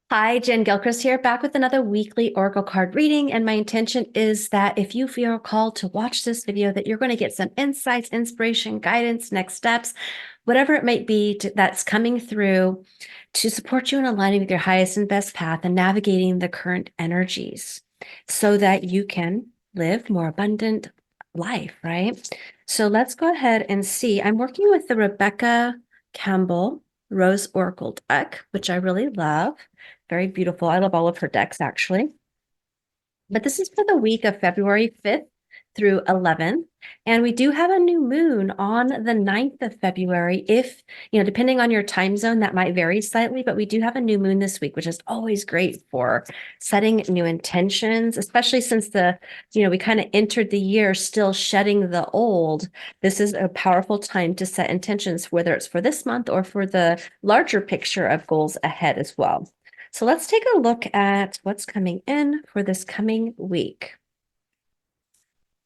Hi, Jen Gilchrist here, back with another weekly Oracle card reading. And my intention is that if you feel called to watch this video, that you're going to get some insights, inspiration, guidance, next steps, whatever it might be that's coming through to support you in aligning with your highest and best path and navigating the current energies so that you can live more abundant life, right? So let's go ahead and see. I'm working with the Rebecca Campbell Rose Oracle deck, which I really love. Very beautiful. I love all of her decks, actually. But this is for the week of February 5th through 11th. And we do have a new moon on the 9th of February. If, depending on your time zone, that might vary slightly, but we do have a new moon this week, which is always great for setting new intentions, especially since we kind of entered the year still shedding the old. This is a powerful time to set intentions, whether it's for this month or for the larger picture of goals ahead as well. So let's take a look at what's coming in for this coming week.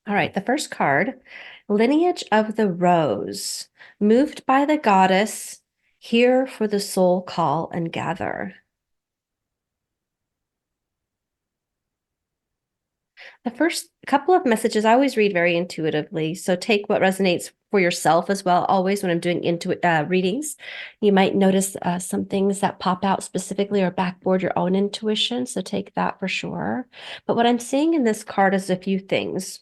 All right, the first card, Lineage of the Rose, moved by the goddess, here for the soul call and gather. The first couple of messages I always read very intuitively. So take what resonates for yourself as well. Always when I'm doing readings, you might notice some things that pop out specifically or backboard your own intuition. So take that for sure. But what I'm seeing in this card is a few things.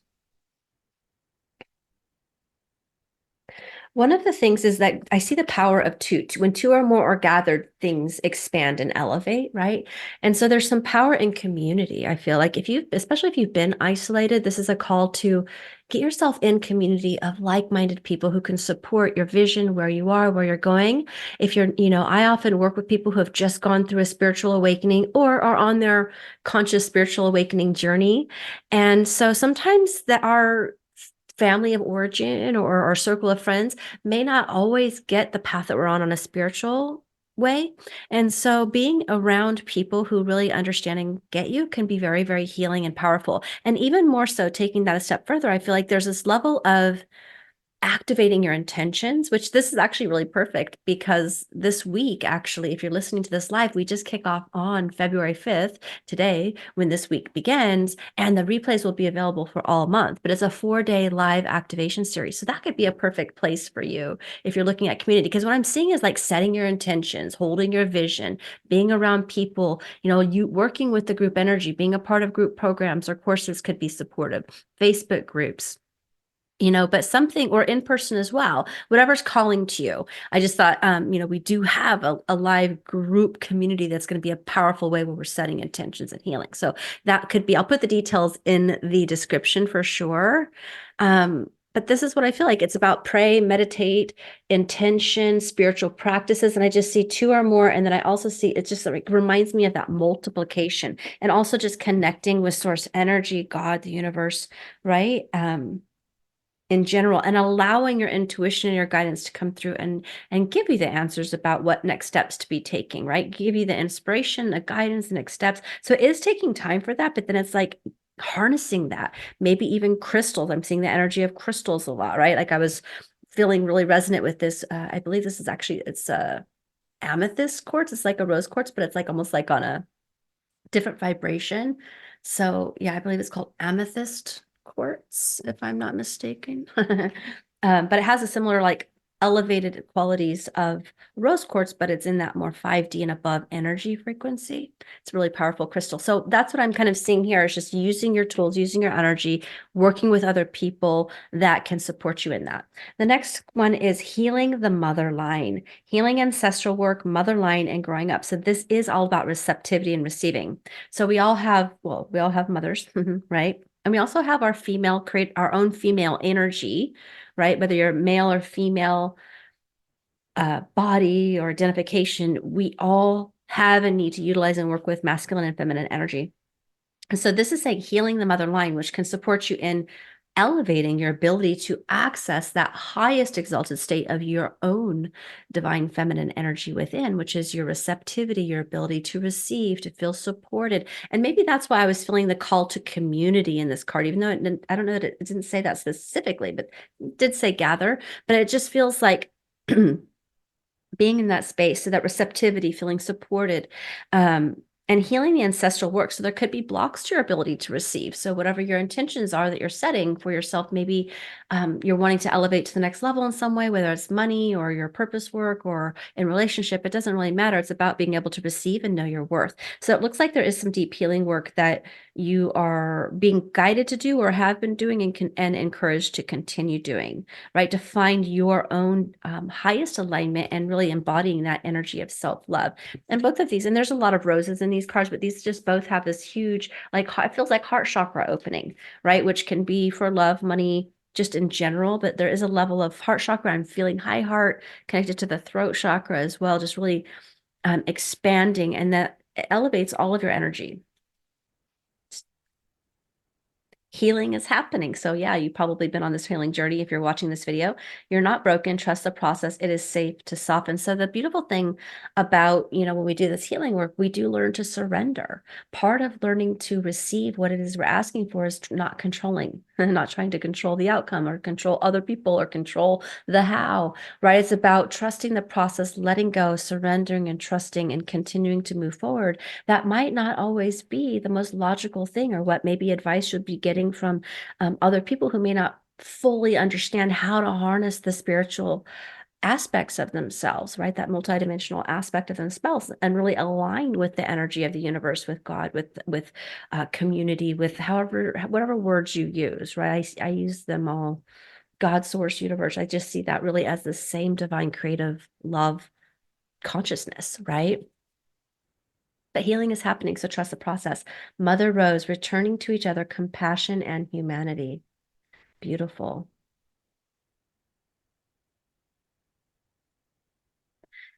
One of the things is that I see the power of two. When two or more are gathered, things expand and elevate, right? And so there's some power in community. I feel like especially if you've been isolated, this is a call to get yourself in community of like-minded people who can support your vision, where you are, where you're going. If you're, I often work with people who have just gone through a spiritual awakening or are on their conscious spiritual awakening journey. And so sometimes that our family of origin or our circle of friends may not always get the path that we're on a spiritual way. And so being around people who really understand and get you can be very, very healing and powerful. And even more so, taking that a step further, I feel like there's this level of activating your intentions, which this is actually really perfect because this week, actually, if you're listening to this live, we just kick off on February 5th today when this week begins, and the replays will be available for all month, but it's a 4-day live activation series. So that could be a perfect place for you if you're looking at community, because what I'm seeing is like setting your intentions, holding your vision, being around people, you working with the group energy, being a part of group programs or courses could be supportive, Facebook groups, but something, or in person as well, whatever's calling to you. I just thought, we do have a live group community that's going to be a powerful way where we're setting intentions and healing. So that could be, I'll put the details in the description for sure. But this is what I feel like. It's about pray, meditate, intention, spiritual practices. And I just see two or more. And then I also see, it just like reminds me of that multiplication and also just connecting with source energy, God, the universe, right? In general, and allowing your intuition and your guidance to come through and give you the answers about what next steps to be taking, right? Give you the inspiration, the guidance, the next steps. So it is taking time for that, but then it's like harnessing that, maybe even crystals. I'm seeing the energy of crystals a lot, right? Like I was feeling really resonant with this. I believe this is actually, it's a amethyst quartz. It's like a rose quartz, but it's like almost like on a different vibration. So yeah, I believe it's called amethyst quartz, if I'm not mistaken. But it has a similar like elevated qualities of rose quartz, but it's in that more 5D and above energy frequency. It's a really powerful crystal. So that's what I'm kind of seeing here is just using your tools, using your energy, working with other people that can support you in that. The next one is healing the mother line, healing ancestral work, mother line, and growing up. So this is all about receptivity and receiving. So we all have mothers, right? And we also have create our own female energy, right? Whether you're male or female body or identification, we all have a need to utilize and work with masculine and feminine energy. And so this is like healing the mother line, which can support you in elevating your ability to access that highest exalted state of your own divine feminine energy within, which is your receptivity, your ability to receive, to feel supported. And maybe that's why I was feeling the call to community in this card, even though I don't know that it didn't say that specifically, but it did say gather, but it just feels like being in that space, so that receptivity, feeling supported, and healing the ancestral work. So there could be blocks to your ability to receive. So whatever your intentions are that you're setting for yourself, maybe you're wanting to elevate to the next level in some way, whether it's money or your purpose work or in relationship, it doesn't really matter. It's about being able to receive and know your worth. So it looks like there is some deep healing work that you are being guided to do or have been doing and encouraged to continue doing, right? To find your own highest alignment and really embodying that energy of self-love. And both of these, and there's a lot of roses in these cards, but these just both have this huge, like, it feels like heart chakra opening, right? Which can be for love, money, just in general, but there is a level of heart chakra. I'm feeling high heart connected to the throat chakra as well, just really expanding, and that elevates all of your energy. Healing is happening. So yeah, you've probably been on this healing journey. If you're watching this video, you're not broken. Trust the process. It is safe to soften. So the beautiful thing about, when we do this healing work, we do learn to surrender. Part of learning to receive what it is we're asking for is not controlling, not trying to control the outcome or control other people or control the how, right? It's about trusting the process, letting go, surrendering and trusting and continuing to move forward. That might not always be the most logical thing, or what maybe advice you'd be getting from other people who may not fully understand how to harness the spiritual aspects of themselves, right? That multidimensional aspect of themselves, and really align with the energy of the universe, with God, with community, with whatever words you use, right? I use them all. God, source, universe. I just see that really as the same divine creative love consciousness, right? But healing is happening, so trust the process. Mother Rose, returning to each other, compassion and humanity. Beautiful.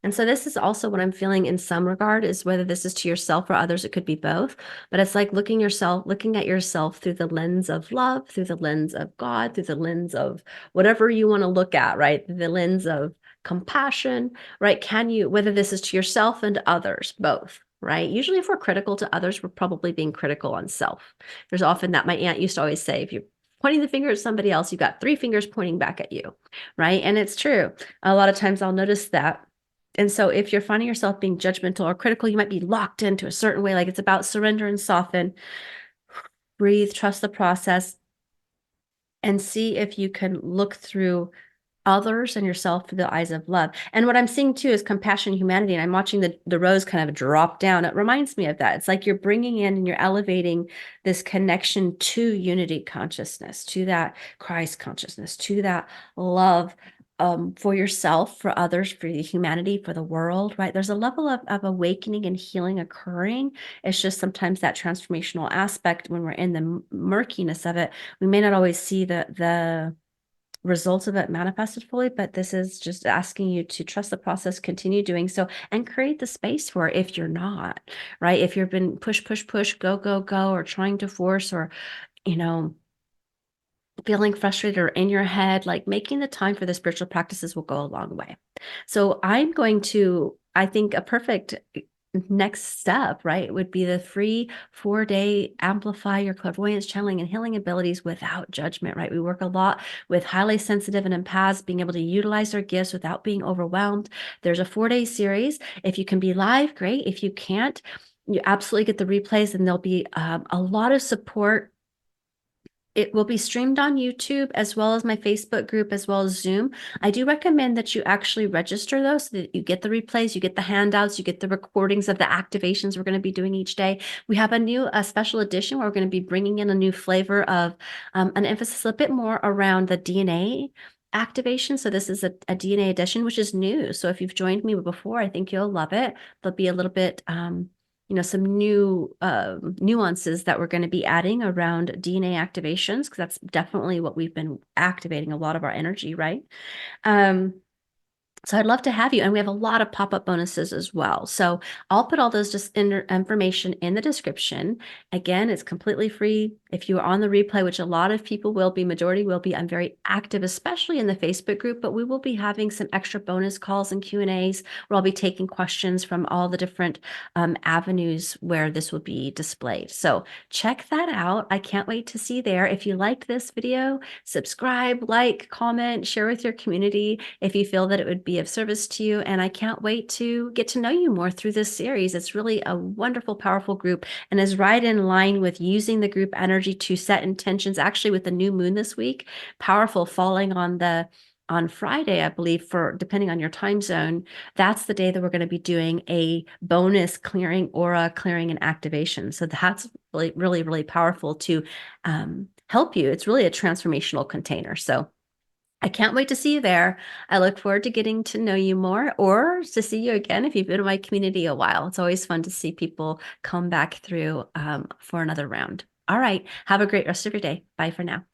And so this is also what I'm feeling in some regard, is whether this is to yourself or others, it could be both. But it's like looking at yourself through the lens of love, through the lens of God, through the lens of whatever you want to look at, right? The lens of compassion, right? Whether this is to yourself and to others, both, right? Usually if we're critical to others, we're probably being critical on self. There's often that my aunt used to always say, if you're pointing the finger at somebody else, you got three fingers pointing back at you, right? And it's true. A lot of times I'll notice that. And so if you're finding yourself being judgmental or critical, you might be locked into a certain way. Like, it's about surrender and soften, breathe, trust the process, and see if you can look through others and yourself through the eyes of love. And what I'm seeing too is compassion, humanity. And I'm watching the rose kind of drop down. It reminds me of that. It's like you're bringing in and you're elevating this connection to unity consciousness, to that Christ consciousness, to that love for yourself, for others, for the humanity, for the world, right? There's a level of awakening and healing occurring. It's just sometimes that transformational aspect, when we're in the murkiness of it, we may not always see the results of it manifested fully, but this is just asking you to trust the process, continue doing so, and create the space for it if you're not, right? If you've been push, push, push, go, go, go, or trying to force, or, feeling frustrated or in your head, like, making the time for the spiritual practices will go a long way. So I think a perfect next step, right, would be the free 4-day amplify your clairvoyance, channeling, and healing abilities without judgment, right? We work a lot with highly sensitive and empaths being able to utilize their gifts without being overwhelmed. There's a 4-day series. If you can be live, great. If you can't, you absolutely get the replays, and there'll be a lot of support. It will be streamed on YouTube, as well as my Facebook group, as well as Zoom. I do recommend that you actually register those, so that you get the replays, you get the handouts, you get the recordings of the activations we're going to be doing each day. We have a special edition where we're going to be bringing in a new flavor of an emphasis a bit more around the DNA activation. So this is a DNA edition, which is new. So if you've joined me before, I think you'll love it. There'll be a little bit some new nuances that we're going to be adding around DNA activations, because that's definitely what we've been activating, a lot of our energy, right? So I'd love to have you. And we have a lot of pop-up bonuses as well. So I'll put all those just information in the description. Again, it's completely free. If you are on the replay, which a lot of people will be, majority will be, I'm very active, especially in the Facebook group, but we will be having some extra bonus calls and Q&As where I'll be taking questions from all the different avenues where this will be displayed. So check that out. I can't wait to see you there. If you liked this video, subscribe, like, comment, share with your community if you feel that it would be be of service to you. And I can't wait to get to know you more through this series. It's really a wonderful, powerful group and is right in line with using the group energy to set intentions. Actually, with the new moon this week, powerful, falling on Friday, I believe, for depending on your time zone, that's the day that we're going to be doing a bonus clearing, aura clearing, and activation. So that's really, really, really powerful to help you. It's really a transformational container. So I can't wait to see you there. I look forward to getting to know you more or to see you again if you've been in my community a while. It's always fun to see people come back through for another round. All right. Have a great rest of your day. Bye for now.